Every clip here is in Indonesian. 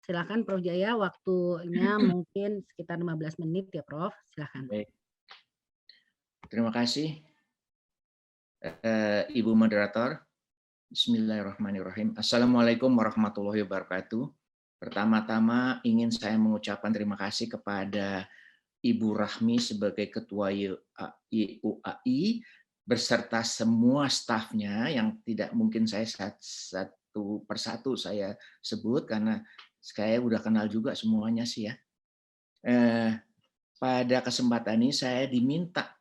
Silakan Prof. Jaya, waktunya mungkin sekitar 15 menit ya Prof, silakan. Baik, terima kasih Ibu Moderator. Bismillahirrahmanirrahim. Assalamualaikum warahmatullahi wabarakatuh. Pertama-tama ingin saya mengucapkan terima kasih kepada Ibu Rahmi sebagai Ketua UAI beserta semua stafnya yang tidak mungkin saya satu persatu saya sebut karena saya udah kenal juga semuanya sih ya. Pada kesempatan ini saya diminta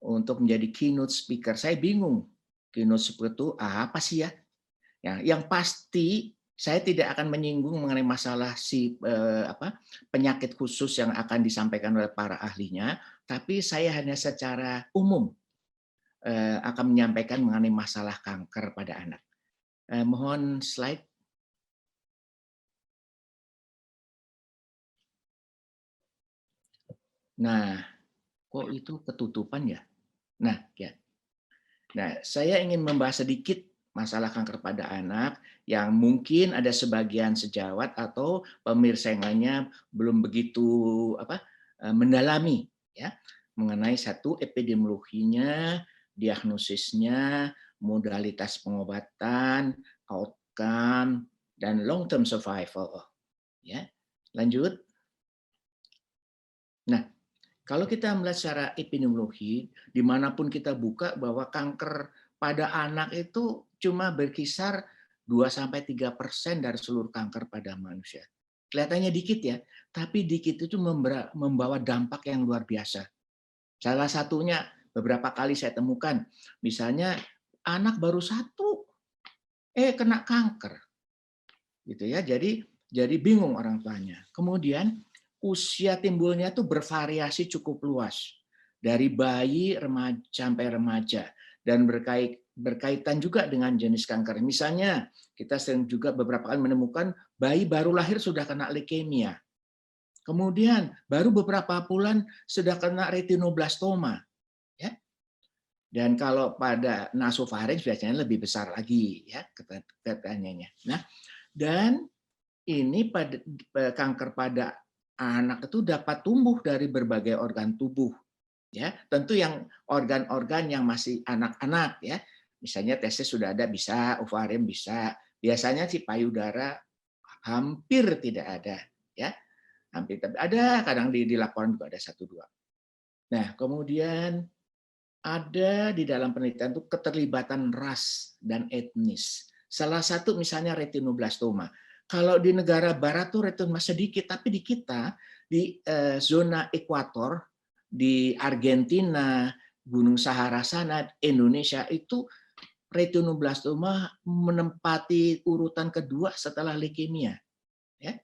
untuk menjadi keynote speaker. Saya bingung, keynote speaker itu apa sih ya? Yang pasti saya tidak akan menyinggung mengenai masalah penyakit khusus yang akan disampaikan oleh para ahlinya, tapi saya hanya secara umum akan menyampaikan mengenai masalah kanker pada anak. Mohon slide. Nah, kok itu ketutupan ya? Nah, ya. Nah, saya ingin membahas sedikit masalah kanker pada anak yang mungkin ada sebagian sejawat atau pemirsa yang lainnya belum begitu mendalami ya mengenai satu epidemiologinya, diagnosisnya, modalitas pengobatan, outcome dan long term survival. Ya. Lanjut. Nah, kalau kita melihat secara epidemiologi, dimanapun kita buka bahwa kanker pada anak itu cuma berkisar 2-3% dari seluruh kanker pada manusia. Kelihatannya dikit ya, tapi dikit itu membawa dampak yang luar biasa. Salah satunya beberapa kali saya temukan, misalnya anak baru 1, kena kanker, gitu ya. Jadi bingung orang tuanya. Kemudian usia timbulnya itu bervariasi cukup luas, dari bayi sampai remaja, dan berkaitan juga dengan jenis kanker. Misalnya kita sering juga beberapa kali menemukan bayi baru lahir sudah kena leukemia, kemudian baru beberapa bulan sudah kena retinoblastoma, ya. Dan kalau pada nasofaring biasanya lebih besar lagi, ya ketanyaannya. Nah, dan ini pada kanker pada anak itu dapat tumbuh dari berbagai organ tubuh, ya. Tentu yang organ-organ yang masih anak-anak, ya. Misalnya testis sudah ada bisa, ovarium bisa. Biasanya sih payudara hampir tidak ada, ya. Hampir ada, kadang di laporan juga ada 1-2. Nah, kemudian ada di dalam penelitian itu keterlibatan ras dan etnis. Salah satu misalnya retinoblastoma. Kalau di negara barat tuh retinoblastoma sedikit, tapi di kita di zona ekuator di Argentina, Gunung Sahara sana, Indonesia itu retinoblastoma menempati urutan kedua setelah leukemia. Ya.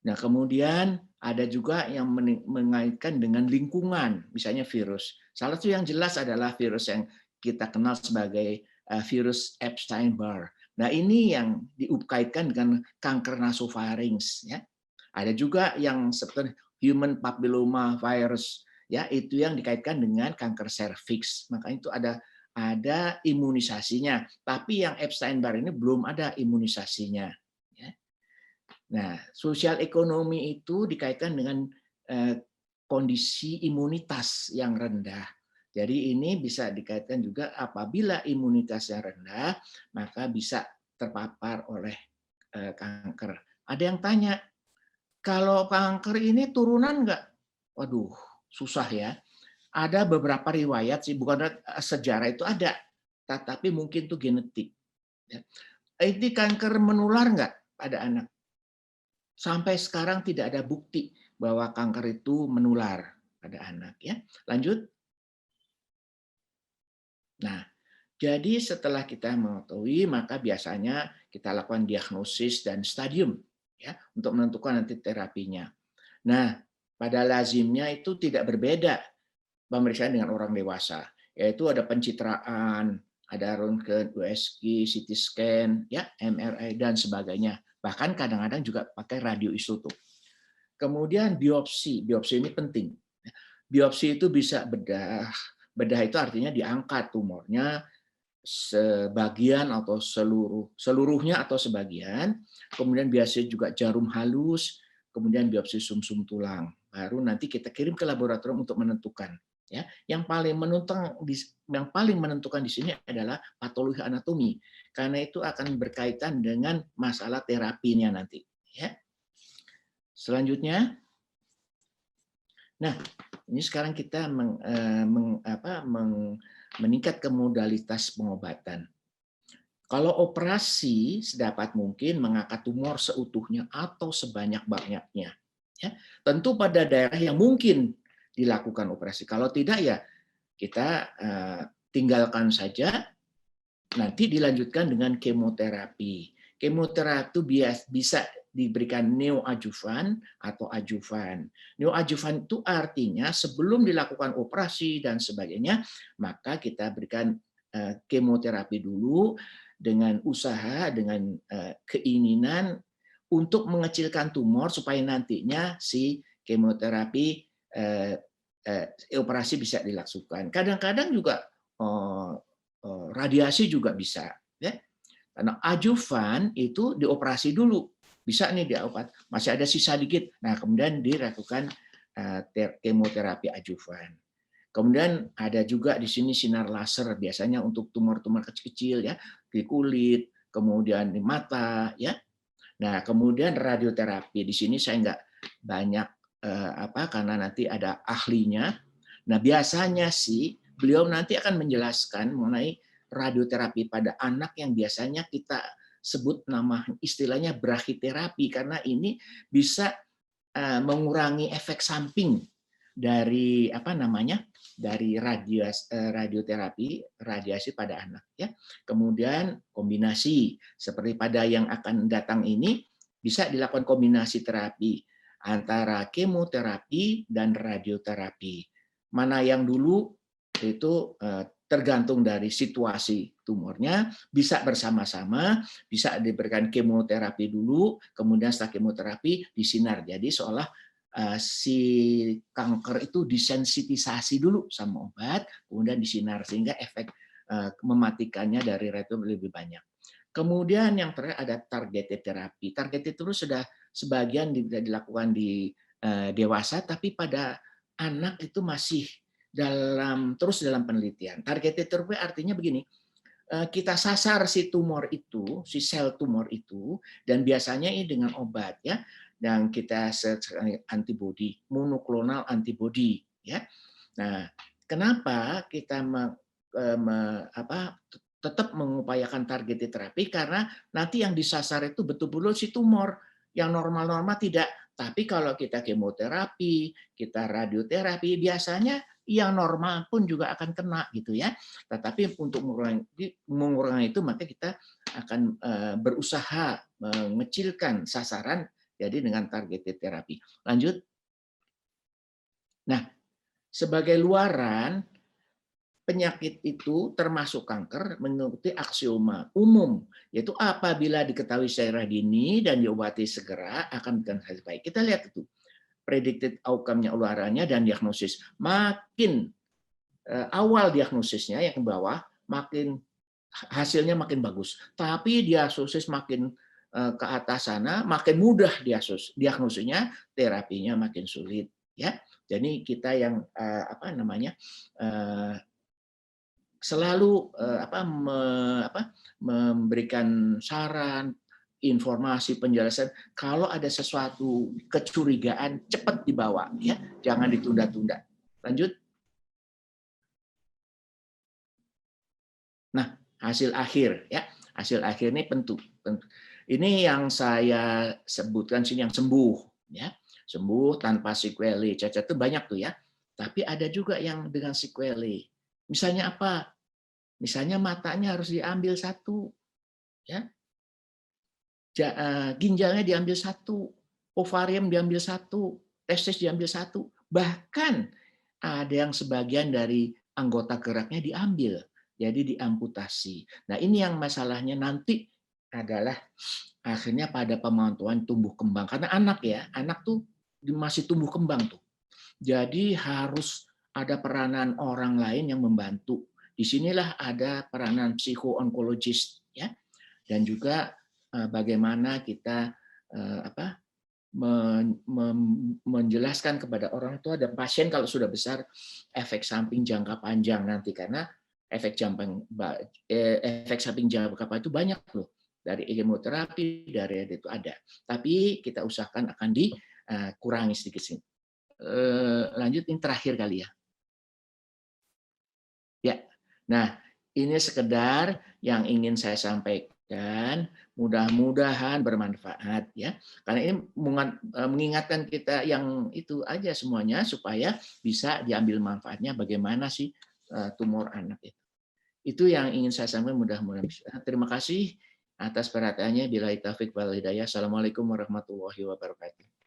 Nah, kemudian ada juga yang mengaitkan dengan lingkungan, misalnya virus. Salah satu yang jelas adalah virus yang kita kenal sebagai virus Epstein-Barr. Nah, ini yang dikaitkan dengan kanker nasofarinx. Ya. Ada juga yang seperti human papilloma virus, ya itu yang dikaitkan dengan kanker serviks. Makanya itu ada imunisasinya. Tapi yang Epstein-Barr ini belum ada imunisasinya. Ya. Nah, sosial ekonomi itu dikaitkan dengan kondisi imunitas yang rendah. Jadi ini bisa dikaitkan juga apabila imunitas yang rendah, maka bisa terpapar oleh kanker. Ada yang tanya, kalau kanker ini turunan nggak? Waduh, susah ya. Ada beberapa riwayat sih, bukan sejarah itu ada, tapi mungkin itu genetik. Ini kanker menular nggak pada anak? Sampai sekarang tidak ada bukti bahwa kanker itu menular pada anak. Ya, lanjut. Nah, jadi setelah kita mengetahui, maka biasanya kita lakukan diagnosis dan stadium ya untuk menentukan nanti terapinya. Nah, pada lazimnya itu tidak berbeda pemeriksaan dengan orang dewasa, yaitu ada pencitraan, ada röntgen, USG, CT scan, ya, MRI dan sebagainya. Bahkan kadang-kadang juga pakai radioisotop. Kemudian biopsi, biopsi ini penting. Biopsi itu bisa bedah itu artinya diangkat tumornya, sebagian atau seluruhnya atau sebagian, kemudian biasanya juga jarum halus, kemudian biopsi sumsum tulang. Baru nanti kita kirim ke laboratorium untuk menentukan. Ya, yang paling menentukan di sini adalah patologi anatomi, karena itu akan berkaitan dengan masalah terapinya nanti. Ya. Selanjutnya, nah ini sekarang kita meningkat ke modalitas pengobatan. Kalau operasi sedapat mungkin mengangkat tumor seutuhnya atau sebanyak-banyaknya. Ya, tentu pada daerah yang mungkin dilakukan operasi. Kalau tidak ya kita tinggalkan saja, nanti dilanjutkan dengan kemoterapi. Kemoterapi itu bisa diberikan neoadjuvan atau adjuvan. Neoadjuvan itu artinya sebelum dilakukan operasi dan sebagainya, maka kita berikan kemoterapi dulu dengan usaha, dengan keinginan untuk mengecilkan tumor supaya nantinya si kemoterapi operasi bisa dilakukan. Kadang-kadang juga radiasi juga bisa, ya. Karena adjuvan itu dioperasi dulu, bisa nih diobat, masih ada sisa dikit, nah kemudian dilakukan kemoterapi adjuvan. Kemudian ada juga di sini sinar laser, biasanya untuk tumor-tumor kecil-kecil ya, di kulit, kemudian di mata, ya. Nah, kemudian radioterapi di sini saya nggak banyak karena nanti ada ahlinya. Nah, biasanya sih beliau nanti akan menjelaskan mengenai radioterapi pada anak yang biasanya kita sebut nama istilahnya brachytherapy, karena ini bisa mengurangi efek samping dari dari radioterapi radiasi pada anak, ya. Kemudian kombinasi seperti pada yang akan datang ini bisa dilakukan kombinasi terapi antara kemoterapi dan radioterapi. Mana yang dulu itu tergantung dari situasi tumornya, bisa bersama-sama, bisa diberikan kemoterapi dulu, kemudian setelah kemoterapi disinar. Jadi seolah si kanker itu disensitisasi dulu sama obat, kemudian disinar sehingga efek mematikannya dari radio lebih banyak. Kemudian yang terakhir ada targeted terapi. Targeted itu sudah sebagian dilakukan di dewasa, tapi pada anak itu masih terus dalam penelitian. Targeted terapi artinya begini, kita sasar si tumor itu, si sel tumor itu, dan biasanya ini dengan obat, ya, dan kita antibody, monoklonal antibody, ya. Nah, kenapa kita tetap mengupayakan targeted terapi? Karena nanti yang disasar itu betul-betul si tumor, yang normal-normal tidak. Tapi kalau kita kemoterapi, kita radioterapi, biasanya yang normal pun juga akan kena gitu ya. Tetapi untuk mengurangi itu maka kita akan berusaha mengecilkan sasaran, jadi dengan targeted terapi. Lanjut. Nah, sebagai luaran, penyakit itu termasuk kanker mengikuti aksioma umum, yaitu apabila diketahui secara dini dan diobati segera akan berhasil baik. Kita lihat itu predicted outcome-nya ularannya dan diagnosis. Makin awal diagnosisnya yang ke bawah, makin hasilnya makin bagus. Tapi diagnosis makin ke atas sana, makin mudah diagnosisnya, terapinya makin sulit. Ya, jadi kita yang selalu memberikan saran, informasi, penjelasan. Kalau ada sesuatu kecurigaan, cepat dibawa, ya, jangan ditunda-tunda. Lanjut. Nah, hasil akhir, ya, hasil akhir ini penting. Ini yang saya sebutkan sini yang sembuh, ya, sembuh tanpa sequelae. Cacat itu banyak tuh ya, tapi ada juga yang dengan sequelae. Misalnya apa? Misalnya matanya harus diambil satu, ya, ginjalnya diambil satu, ovarium diambil satu, testis diambil satu, bahkan ada yang sebagian dari anggota geraknya diambil, jadi diamputasi. Nah, ini yang masalahnya nanti adalah akhirnya pada pemantauan tumbuh kembang, karena anak ya, anak tuh masih tumbuh kembang tuh, jadi harus ada peranan orang lain yang membantu. disinilah ada peranan psikoonkologis ya, dan juga bagaimana kita menjelaskan kepada orang tua dan pasien kalau sudah besar efek samping jangka panjang nanti, karena efek samping jangka panjang itu banyak loh, dari kemoterapi, dari itu ada. Tapi kita usahakan akan dikurangi sedikit sih. Lanjut ini terakhir kali ya. Ya. Nah, ini sekedar yang ingin saya sampaikan, mudah-mudahan bermanfaat ya. Karena ini mengingatkan kita yang itu aja semuanya supaya bisa diambil manfaatnya bagaimana sih tumor anak itu. Itu yang ingin saya sampaikan, mudah-mudahan bisa. Terima kasih atas perhatiannya. Billahi taufik wal hidayah. Assalamualaikum warahmatullahi wabarakatuh.